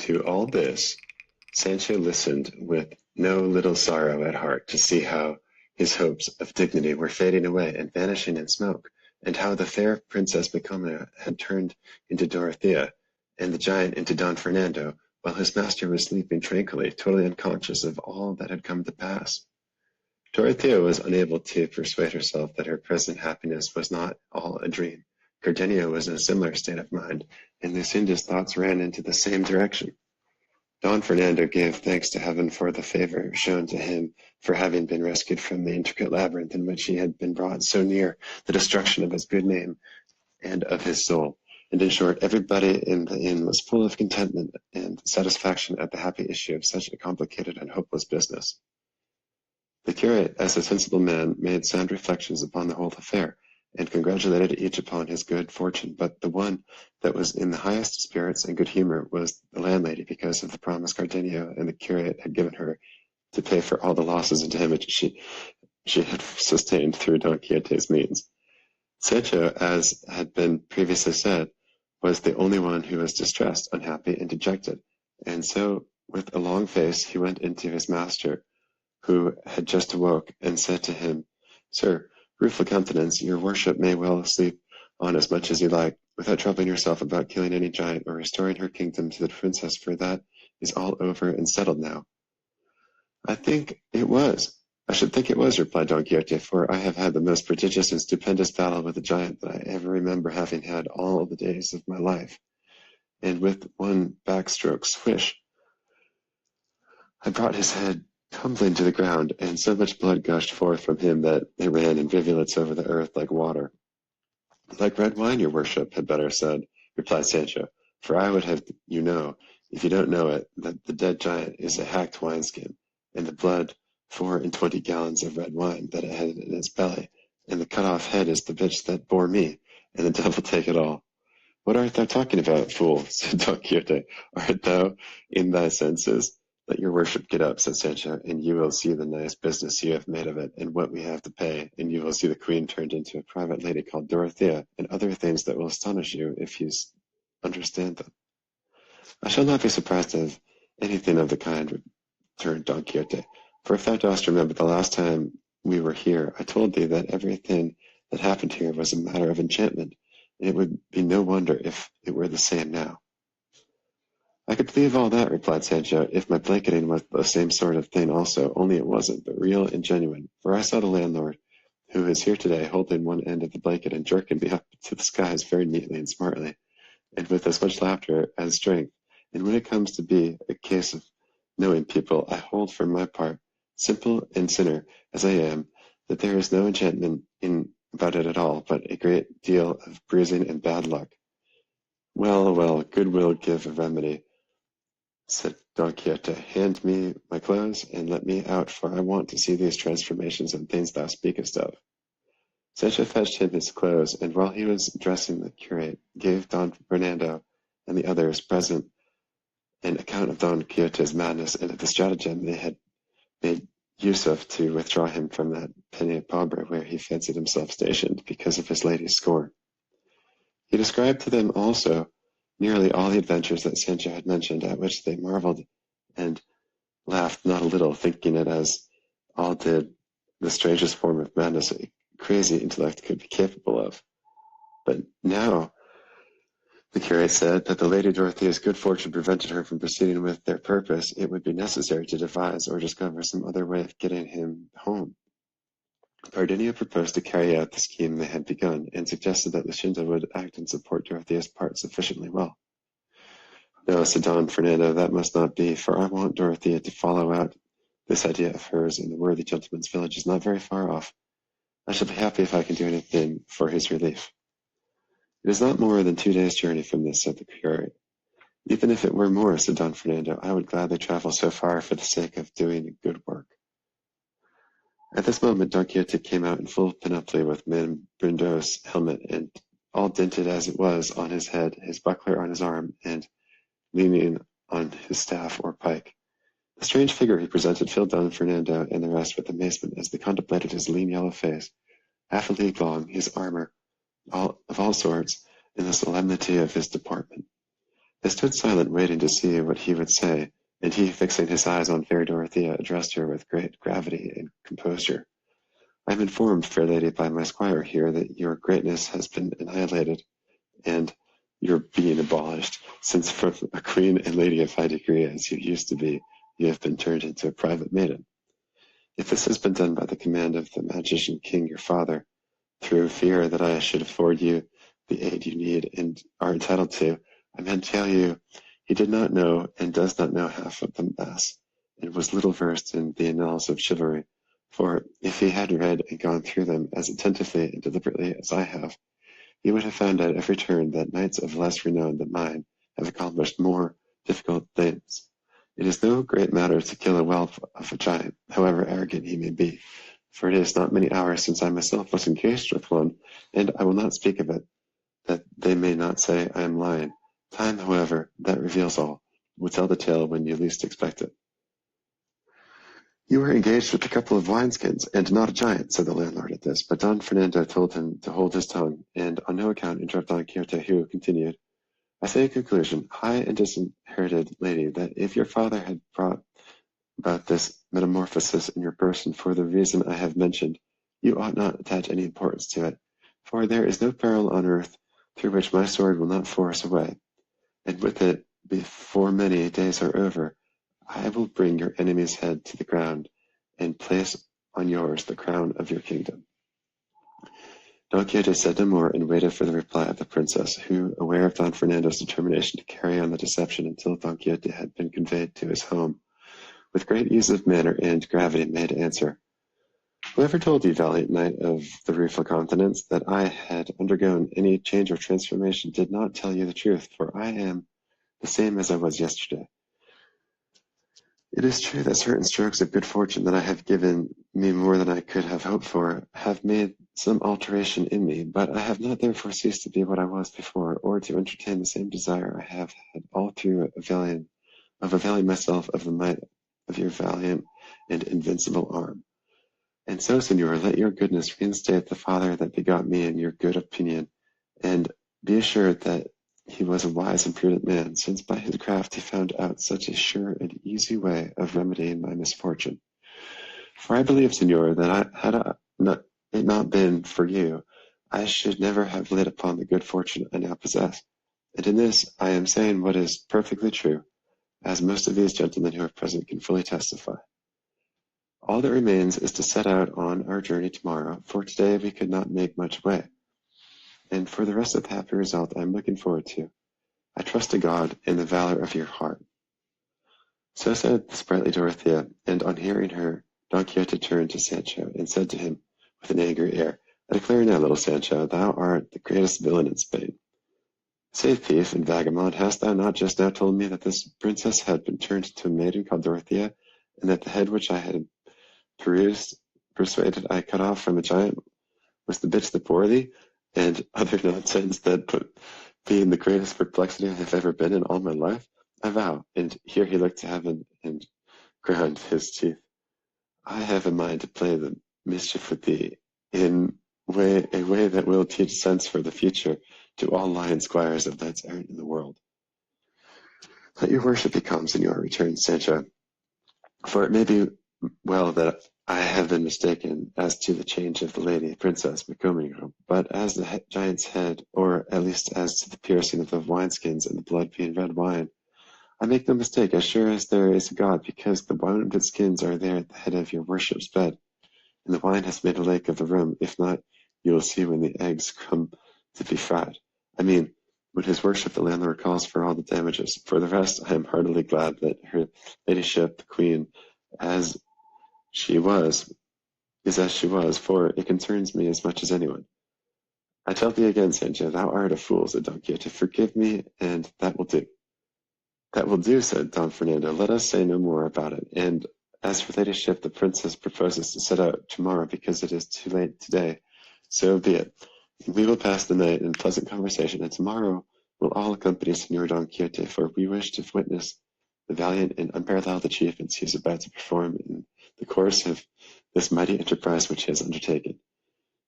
To all this, Sancho listened with no little sorrow at heart to see how his hopes of dignity were fading away and vanishing in smoke, and how the fair Princess Micomicona had turned into Dorothea, and the giant into Don Fernando, while his master was sleeping tranquilly, totally unconscious of all that had come to pass. Dorothea was unable to persuade herself that her present happiness was not all a dream. Cardenio was in a similar state of mind, and Lucinda's thoughts ran into the same direction. Don Fernando gave thanks to heaven for the favor shown to him for having been rescued from the intricate labyrinth in which he had been brought so near the destruction of his good name and of his soul. And in short, everybody in the inn was full of contentment and satisfaction at the happy issue of such a complicated and hopeless business. The curate, as a sensible man, made sound reflections upon the whole affair, and congratulated each upon his good fortune, but the one that was in the highest spirits and good humour was the landlady, because of the promise Cardenio and the curate had given her to pay for all the losses and damage she had sustained through Don Quixote's means. Sancho, as had been previously said, was the only one who was distressed, unhappy, and dejected, and so, with a long face, he went into his master, who had just awoke, and said to him, "Sir, rueful countenance, your worship may well sleep on as much as you like, without troubling yourself about killing any giant or restoring her kingdom to the princess, for that is all over and settled now." I should think it was, replied Don Quixote, for I have had the most prodigious and stupendous battle with a giant that I ever remember having had all the days of my life, and with one backstroke, swish, I brought his head tumbling to the ground, and so much blood gushed forth from him that it ran in rivulets over the earth like water. "Like red wine, your worship had better said," replied Sancho, "for I would have you know, if you don't know it, that the dead giant is a hacked wineskin, and the blood 24 gallons of red wine that it had in its belly, and the cut-off head is the bitch that bore me, and the devil take it all." "What art thou talking about, fool?" said Don Quixote. "Art thou in thy senses?" "Let your worship get up," said Sancho, "and you will see the nice business you have made of it, and what we have to pay, and you will see the queen turned into a private lady called Dorothea, and other things that will astonish you if you understand them." "I shall not be surprised at anything of the kind," returned Don Quixote, "for if thou dost remember the last time we were here, I told thee that everything that happened here was a matter of enchantment, and it would be no wonder if it were the same now." "I could believe all that," replied Sancho, "if my blanketing was the same sort of thing also, only it wasn't, but real and genuine, for I saw the landlord, who is here today, holding one end of the blanket and jerking me up to the skies very neatly and smartly, and with as much laughter as strength, and when it comes to be a case of knowing people, I hold for my part, simple and sinner as I am, that there is no enchantment about it at all, but a great deal of bruising and bad luck." "Well, well, good will give a remedy," said Don Quixote. "Hand me my clothes, and let me out, for I want to see these transformations and things thou speakest of." Sancho fetched him his clothes, and while he was dressing the curate gave Don Fernando and the others present an account of Don Quixote's madness and of the stratagem they had made use of to withdraw him from that peine paupera where he fancied himself stationed because of his lady's scorn. He described to them also nearly all the adventures that Sancho had mentioned, at which they marveled and laughed not a little, thinking it, as all did, the strangest form of madness a crazy intellect could be capable of. But now, the curate said that the Lady Dorothea's good fortune prevented her from proceeding with their purpose, it would be necessary to devise or discover some other way of getting him home. Cardenio proposed to carry out the scheme they had begun, and suggested that Lucinda would act and support Dorothea's part sufficiently well. "No," said Don Fernando, "that must not be, for I want Dorothea to follow out this idea of hers, and the worthy gentleman's village is not very far off. I shall be happy if I can do anything for his relief." "It is not more than 2 days' journey from this," said the curate. "Even if it were more," said Don Fernando, "I would gladly travel so far for the sake of doing good work." At this moment Don Quixote came out in full panoply with Membrindo's helmet, and all dinted as it was on his head, his buckler on his arm, and leaning on his staff or pike. The strange figure he presented filled Don Fernando and the rest with amazement as they contemplated his lean yellow face, half a league long, his armour of all sorts, and the solemnity of his deportment. They stood silent, waiting to see what he would say, and he, fixing his eyes on fair Dorothea, addressed her with great gravity and composure. I am informed, fair lady, by my squire here, that your greatness has been annihilated, and your being abolished, since from a queen and lady of high degree as you used to be, you have been turned into a private maiden. If this has been done by the command of the magician king your father, through fear that I should afford you the aid you need and are entitled to, I may tell you he did not know and does not know half of the mass, and was little versed in the annals of chivalry, for if he had read and gone through them as attentively and deliberately as I have, he would have found at every turn that knights of less renown than mine have accomplished more difficult things. It is no great matter to kill a whelp of a giant, however arrogant he may be, for it is not many hours since I myself was engaged with one, and I will not speak of it, that they may not say I am lying. Time, however, that reveals all, will tell the tale when you least expect it. You were engaged with a couple of wineskins, and not a giant, said the landlord at this, but Don Fernando told him to hold his tongue, and on no account interrupt Don Quixote, who continued, I say in conclusion, high and disinherited lady, that if your father had brought about this metamorphosis in your person for the reason I have mentioned, you ought not attach any importance to it, for there is no peril on earth through which my sword will not force away, and with it, before many days are over, I will bring your enemy's head to the ground, and place on yours the crown of your kingdom. Don Quixote said no more, and waited for the reply of the princess, who, aware of Don Fernando's determination to carry on the deception until Don Quixote had been conveyed to his home, with great ease of manner and gravity made answer, Whoever told you, valiant knight of the rueful countenance, that I had undergone any change or transformation did not tell you the truth, for I am the same as I was yesterday. It is true that certain strokes of good fortune that I have given me more than I could have hoped for have made some alteration in me, but I have not therefore ceased to be what I was before, or to entertain the same desire I have had all through availing myself of the might of your valiant and invincible arm. And so, Senor, let your goodness reinstate the father that begot me in your good opinion, and be assured that he was a wise and prudent man, since by his craft he found out such a sure and easy way of remedying my misfortune. For I believe, Senor, that had it not been for you, I should never have lit upon the good fortune I now possess. And in this I am saying what is perfectly true, as most of these gentlemen who are present can fully testify. All that remains is to set out on our journey tomorrow, for today we could not make much way. And for the rest of the happy result I am looking forward to, I trust to God and the valor of your heart. So said the sprightly Dorothea, and on hearing her, Don Quixote turned to Sancho, and said to him with an angry air, I declare now, little Sancho, thou art the greatest villain in Spain. Say, thief and vagabond, hast thou not just now told me that this princess had been turned into a maiden called Dorothea, and that the head which I had persuaded I cut off from a giant was the bitch that bore thee, and other nonsense that put me in the greatest perplexity I have ever been in all my life? I vow, and here he looked to heaven and ground his teeth, I have a mind to play the mischief with thee in a way that will teach sense for the future to all lion squires of knights errant in the world. Let your worship be calm, Senor, returned Sancho, for it may be well that I have been mistaken as to the change of the lady, Princess micomicona, but as the giant's head, or at least as to the piercing of the wineskins and the blood being red wine, I make no mistake, as sure as there is a God, because the wounded skins are there at the head of your worship's bed, and the wine has made a lake of the room. If not, you will see when the eggs come to be fried. I mean, when his worship the landlord calls for all the damages. For the rest, I am heartily glad that her ladyship, the queen, as she was, for it concerns me as much as anyone. I tell thee again, Sancho, thou art a fool, said Don Quixote. Forgive me, and that will do. That will do, said Don Fernando. Let us say no more about it. And as for ladyship, the princess proposes to set out tomorrow because it is too late today. So be it. We will pass the night in pleasant conversation, and tomorrow we'll all accompany Senor Don Quixote, for we wish to witness the valiant and unparalleled achievements he is about to perform in the course of this mighty enterprise which he has undertaken.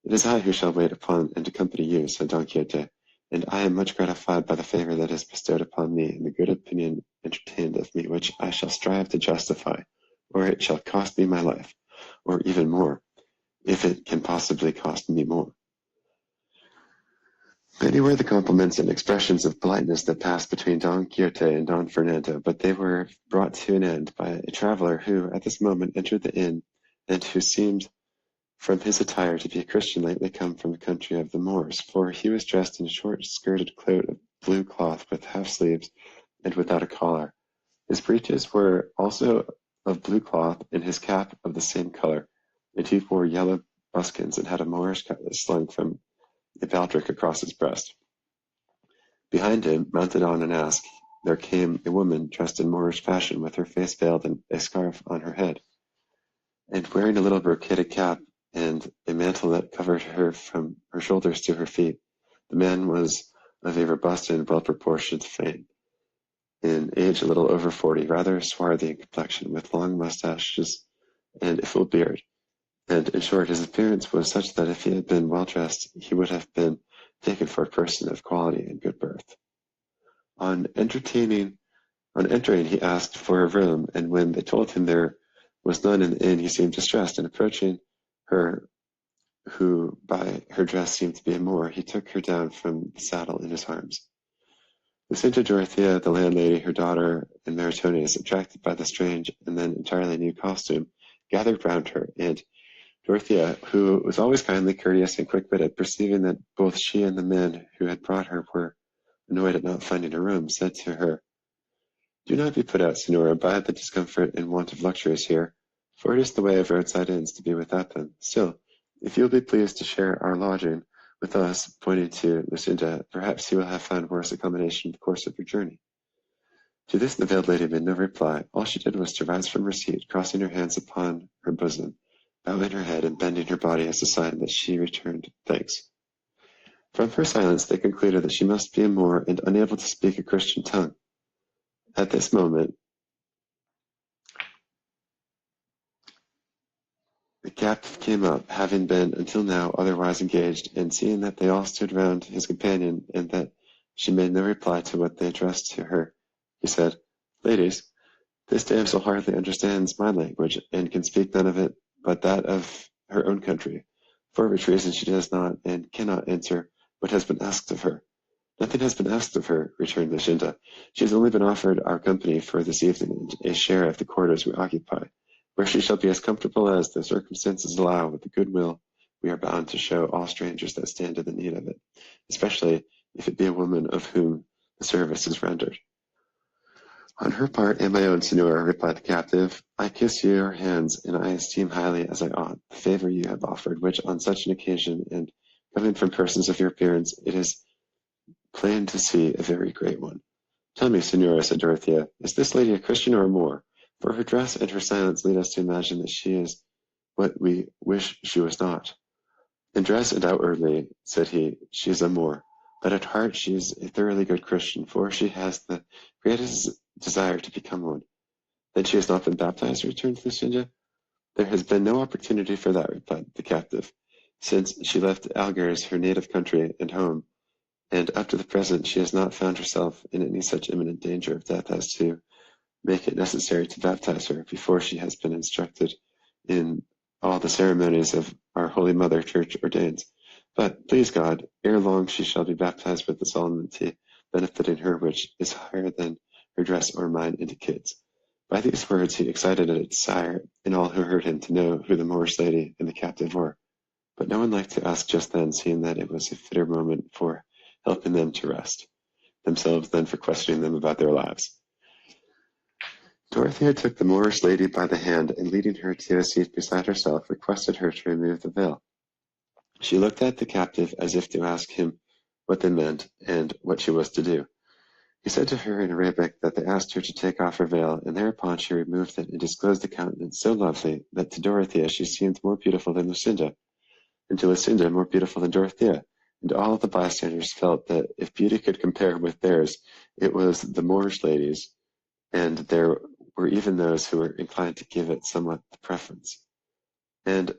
It is I who shall wait upon and accompany you, said Don Quixote, and I am much gratified by the favour that is bestowed upon me, and the good opinion entertained of me, which I shall strive to justify, or it shall cost me my life, or even more, if it can possibly cost me more. Many were the compliments and expressions of politeness that passed between Don Quixote and Don Fernando, but they were brought to an end by a traveller who at this moment entered the inn, and who seemed from his attire to be a Christian lately come from the country of the Moors, for he was dressed in a short-skirted coat of blue cloth with half sleeves and without a collar. His breeches were also of blue cloth, and his cap of the same colour, and he wore yellow buskins and had a Moorish cutlass slung from a baldric across his breast. Behind him, mounted on an ass, there came a woman dressed in Moorish fashion, with her face veiled and a scarf on her head, and wearing a little brocaded cap and a mantle that covered her from her shoulders to her feet. The man was of a robust and well-proportioned frame, in age a little over 40, rather swarthy in complexion, with long moustaches and a full beard, and, in short, his appearance was such that if he had been well dressed, he would have been taken for a person of quality and good birth. On entering, he asked for a room, and when they told him there was none in the inn, he seemed distressed, and approaching her, who by her dress seemed to be a Moor, he took her down from the saddle in his arms. Lucinda, Dorothea, the landlady, her daughter, and Maritornes, attracted by the strange and then entirely new costume, gathered round her, and Dorothea, who was always kindly, courteous, and quick-witted, perceiving that both she and the men who had brought her were annoyed at not finding a room, said to her, "Do not be put out, Signora, by the discomfort and want of luxuries here, for it is the way of roadside inns to be without them. Still, if you will be pleased to share our lodging with us," pointing to Lucinda, "perhaps you will have found worse accommodation in the course of your journey." To this the veiled lady made no reply. All she did was to rise from her seat, crossing her hands upon her bosom, bowing her head and bending her body as a sign that she returned thanks. From her silence they concluded that she must be a Moor and unable to speak a Christian tongue. At this moment the captive came up, having been until now otherwise engaged, and seeing that they all stood round his companion, and that she made no reply to what they addressed to her, he said, "Ladies, this damsel hardly understands my language, and can speak none of it but that of her own country, for which reason she does not and cannot answer what has been asked of her." "Nothing has been asked of her," returned Lucinda. "She has only been offered our company for this evening, and a share of the quarters we occupy, where she shall be as comfortable as the circumstances allow, with the good will we are bound to show all strangers that stand in the need of it, especially if it be a woman of whom the service is rendered." "On her part and my own, Signora," replied the captive, "I kiss your hands, and I esteem highly, as I ought, the favour you have offered, which on such an occasion, and coming from persons of your appearance, it is plain to see a very great one." "Tell me, Signora," said Dorothea, "is this lady a Christian or a Moor? For her dress and her silence lead us to imagine that she is what we wish she was not." "In dress and outwardly," said he, "she is a Moor, but at heart she is a thoroughly good Christian, for she has the greatest desire to become one." "Then she has not been baptized?" returned Lucinda. "There has been no opportunity for that," replied the captive, "since she left Algiers, her native country and home, and up to the present she has not found herself in any such imminent danger of death as to make it necessary to baptize her before she has been instructed in all the ceremonies of our Holy Mother Church ordains. But, please God, ere long she shall be baptized with the solemnity benefiting her, which is higher than her dress or mine indicates." By these words he excited a desire in all who heard him to know who the Moorish lady and the captive were, but no one liked to ask just then, seeing that it was a fitter moment for helping them to rest themselves than for questioning them about their lives. Dorothea took the Moorish lady by the hand, and leading her to a seat beside herself, requested her to remove the veil. She looked at the captive as if to ask him what they meant, and what she was to do. He said to her in Arabic that they asked her to take off her veil, and thereupon she removed it and disclosed a countenance so lovely that to Dorothea she seemed more beautiful than Lucinda, and to Lucinda more beautiful than Dorothea, and all the bystanders felt that if beauty could compare with theirs, it was the Moorish lady's, and there were even those who were inclined to give it somewhat the preference. And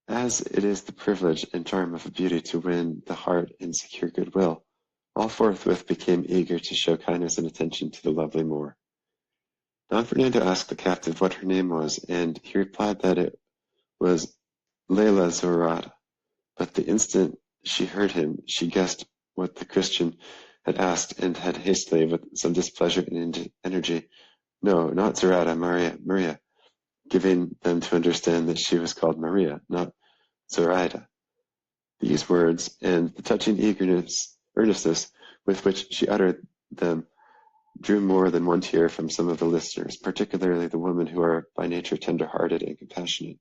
as it is the privilege and charm of a beauty to win the heart and secure goodwill, all forthwith became eager to show kindness and attention to the lovely Moor. Don Fernando asked the captive what her name was, and he replied that it was Leila Zoraida. But the instant she heard him, she guessed what the Christian had asked, and had hastily, with some displeasure and energy, "No, not Zoraida, Maria, Maria," giving them to understand that she was called Maria, not Zoraida. These words, and the touching earnestness with which she uttered them, drew more than one tear from some of the listeners, particularly the women who are by nature tender-hearted and compassionate.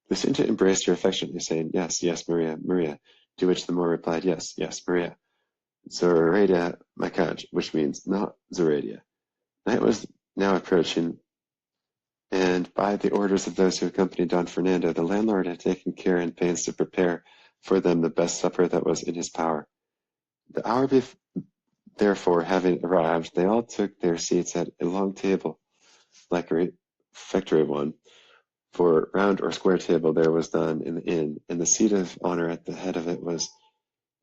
Lucinda embraced her affectionately, saying, "Yes, yes, Maria, Maria," to which the Moor replied, "Yes, yes, Maria. Zoraida Macaj," which means not Zoraida. Night was now approaching, and by the orders of those who accompanied Don Fernando, the landlord had taken care and pains to prepare for them the best supper that was in his power. The hour therefore having arrived, they all took their seats at a long table, like a refectory one, for round or square table there was none in the inn, and the seat of honor at the head of it was,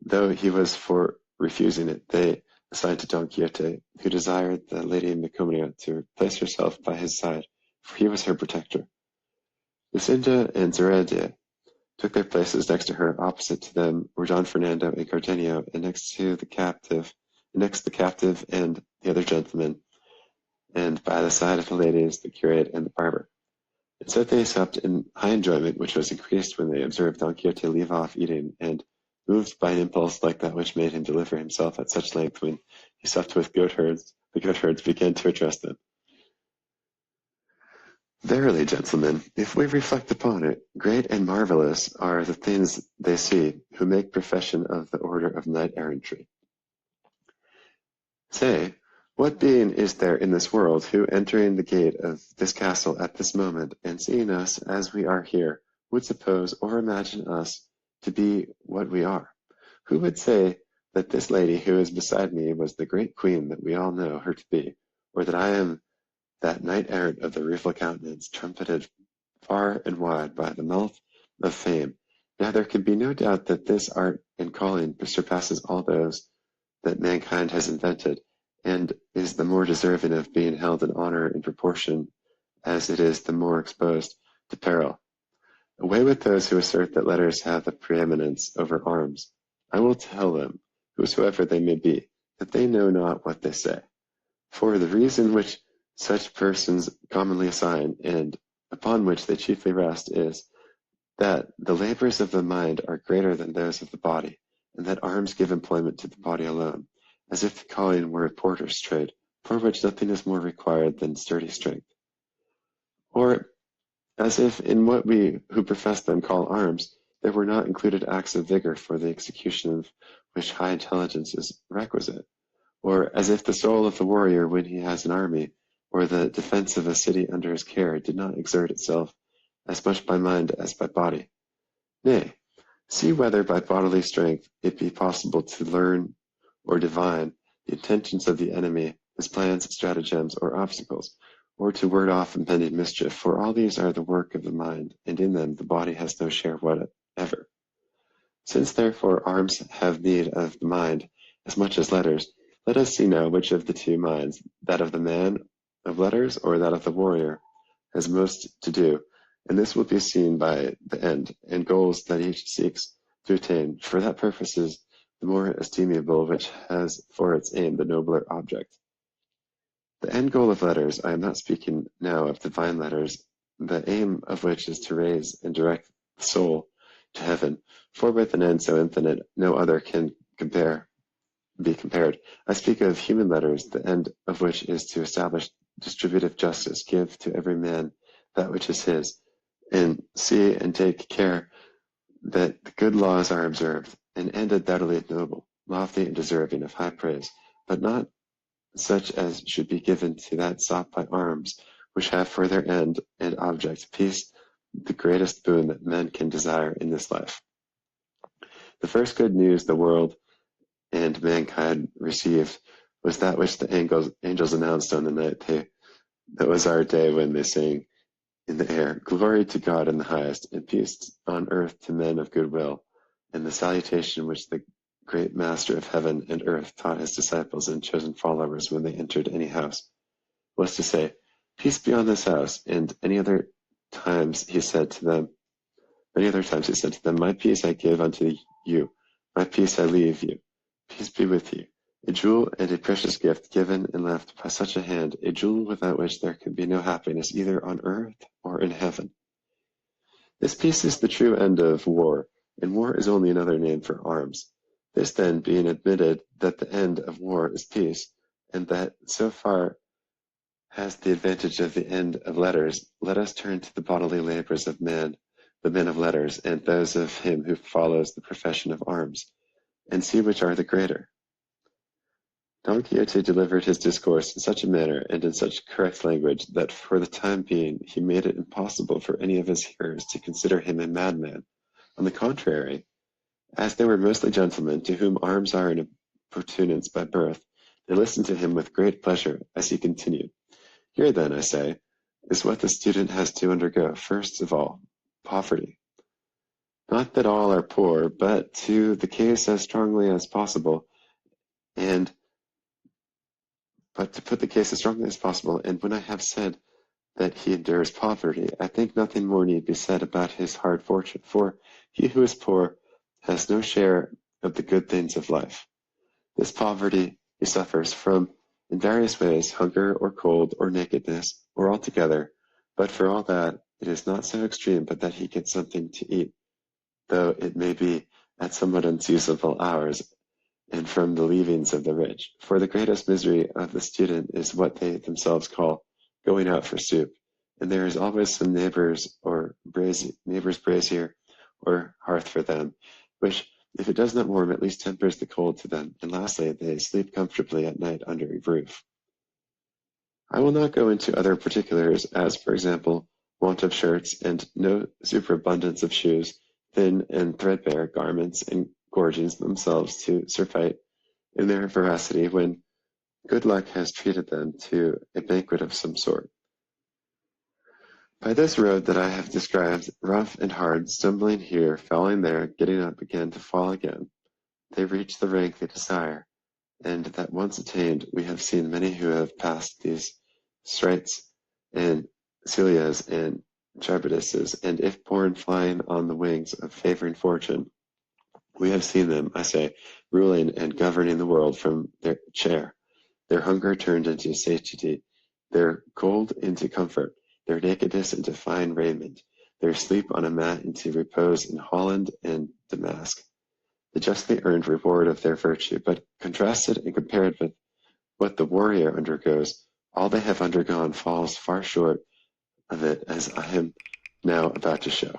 though he was for refusing it, they assigned to Don Quixote, who desired the lady Micomicona to place herself by his side, for he was her protector. Lucinda and Zoraida took their places next to her. Opposite to them were Don Fernando and Cardenio, and next the captive and the other gentlemen, and by the side of the ladies, the curate and the barber. And so they supped in high enjoyment, which was increased when they observed Don Quixote leave off eating, and, moved by an impulse like that which made him deliver himself at such length when he supped with goatherds, the goatherds began to address them. "Verily, gentlemen, if we reflect upon it, great and marvellous are the things they see who make profession of the order of knight-errantry. Say, what being is there in this world who, entering the gate of this castle at this moment, and seeing us as we are here, would suppose or imagine us to be what we are? Who would say that this lady who is beside me was the great queen that we all know her to be, or that I am that knight-errant of the rueful countenance, trumpeted far and wide by the mouth of fame? Now there can be no doubt that this art and calling surpasses all those that mankind has invented, and is the more deserving of being held in honor in proportion as it is the more exposed to peril. Away with those who assert that letters have the preeminence over arms. I will tell them, whosoever they may be, that they know not what they say. For the reason which such persons commonly assign, and upon which they chiefly rest, is, that the labors of the mind are greater than those of the body, and that arms give employment to the body alone, as if the calling were a porter's trade, for which nothing is more required than sturdy strength. Or as if in what we who profess them call arms, there were not included acts of vigor for the execution of which high intelligence is requisite. Or as if the soul of the warrior, when he has an army, or the defense of a city under his care, did not exert itself as much by mind as by body. Nay, see whether by bodily strength it be possible to learn or divine the intentions of the enemy, his plans, stratagems, or obstacles, or to ward off impending mischief, for all these are the work of the mind, and in them the body has no share whatever. Since therefore arms have need of the mind as much as letters, let us see now which of the two minds, that of the man of letters or that of the warrior, has most to do, and this will be seen by the end and goals that each seeks to attain. For that purpose is the more estimable which has for its aim the nobler object. The end goal of letters, I am not speaking now of divine letters, the aim of which is to raise and direct the soul to heaven, for with an end so infinite no other can be compared. I speak of human letters, the end of which is to establish distributive justice, give to every man that which is his, and see and take care that the good laws are observed, an end undoubtedly noble, lofty, and deserving of high praise, but not such as should be given to that sought by arms, which have for their end and object peace, the greatest boon that men can desire in this life. The first good news the world and mankind received was that which the angels announced on the night that was our day, when they sang in the air, "Glory to God in the highest, and peace on earth to men of good will," and the salutation which the great master of heaven and earth taught his disciples and chosen followers when they entered any house, was to say, "Peace be on this house," and many other times he said to them, "My peace I give unto you, my peace I leave you. Peace be with you." A jewel and a precious gift given and left by such a hand, a jewel without which there could be no happiness either on earth or in heaven. This peace is the true end of war, and war is only another name for arms. This then being admitted that the end of war is peace, and that so far has the advantage of the end of letters, let us turn to the bodily labors of man, the men of letters, and those of him who follows the profession of arms, and see which are the greater. Don Quixote delivered his discourse in such a manner and in such correct language that for the time being he made it impossible for any of his hearers to consider him a madman. On the contrary, as they were mostly gentlemen to whom arms are an appurtenance by birth, they listened to him with great pleasure as he continued. Here then, I say, is what the student has to undergo, first of all, poverty. Not that all are poor, but to the case as strongly as possible, but to put the case as strongly as possible, and when I have said that he endures poverty, I think nothing more need be said about his hard fortune, for he who is poor has no share of the good things of life. This poverty he suffers from in various ways, hunger or cold or nakedness, or altogether, but for all that, it is not so extreme but that he gets something to eat, though it may be at somewhat unseasonable hours, and from the leavings of the rich. For the greatest misery of the student is what they themselves call going out for soup, and there is always some neighbor's brazier or hearth for them, which, if it does not warm, at least tempers the cold to them, and lastly, they sleep comfortably at night under a roof. I will not go into other particulars, as, for example, want of shirts, and no superabundance of shoes, thin and threadbare garments, and gorgings themselves to surfeit in their voracity when good luck has treated them to a banquet of some sort. By this road that I have described, rough and hard, stumbling here, falling there, getting up again to fall again, they reach the rank they desire, and that once attained, we have seen many who have passed these straits and celias and trepidances, and if borne flying on the wings of favoring fortune, we have seen them, I say, ruling and governing the world from their chair, their hunger turned into satiety, their cold into comfort, their nakedness into fine raiment, their sleep on a mat into repose in Holland and Damask, the justly earned reward of their virtue, but contrasted and compared with what the warrior undergoes, all they have undergone falls far short of it, as I am now about to show.